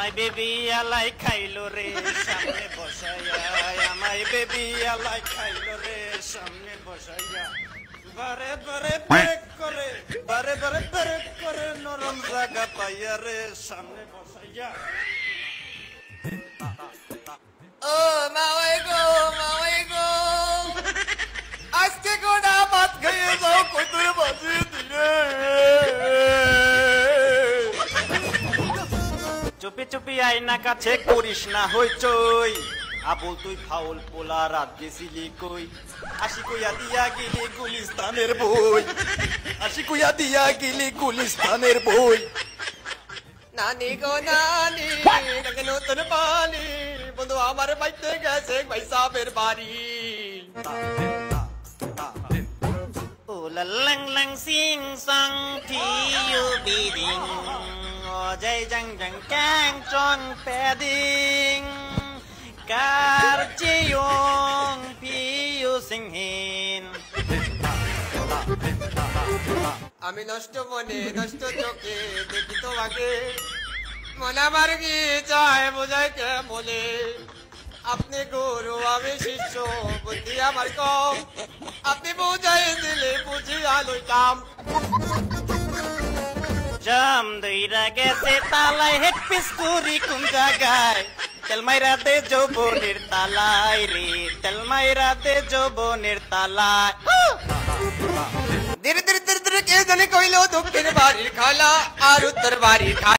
আমায় বেবি আলাই খাইলো রে সামনে বসাইয়া আমায় বেবি আলাই খাইলো রে সামনে বসাইয়া বারে বারে ব্রেক করে বারে বারে ব্রেক করে নরম জায়গা পাইয়া রে সামনে বসাইয়া ও মাওয়াই গো আজকে গোটা ভাত খেয়ে যাও কতর বাজে দিলে চুপি চুপি আয়না কাছে করিস না হইচই আবুল তুই ফাউল পোলা রাত গেছিলি কই আসি কইয়া দিয়া গেলি গুলিস্তানের বই আসি কইয়া দিয়া গেলি গুলিস্তানের বই নানি গো নানি নাকি নতুন পানি বন্ধু আমার বাইতে গেছে ভাই সাহেবের বাড়ি ও লাং লাং সিং সং টি ইউ বিডিং ও জয় জং জং ক্যাং চং প্যাডিং কার চিয়ং পি ইউ সিং হিন আমি নষ্ট মনে নষ্ট চোখে দেখি তোমাকে মনে আমার কি চায় বোঝায় কে বলে আপনি গুরু আমি শিষ্য বুদ্ধি আমার কম আপনি বুঝাই দিলে বুঝি আলোই কাম জাম দইরা গেছে তালায় হেড পিস করি কোন জায়গায় তেল মাইরা দে যৌবনের তালায় রে তেল মাইরা দে যৌবনের তালায় ধীরে ধীরে ধীরে ধীরে কে জানে কইলো দক্ষিণ বাড়ির খালা আর উত্তর বাড়ির খালা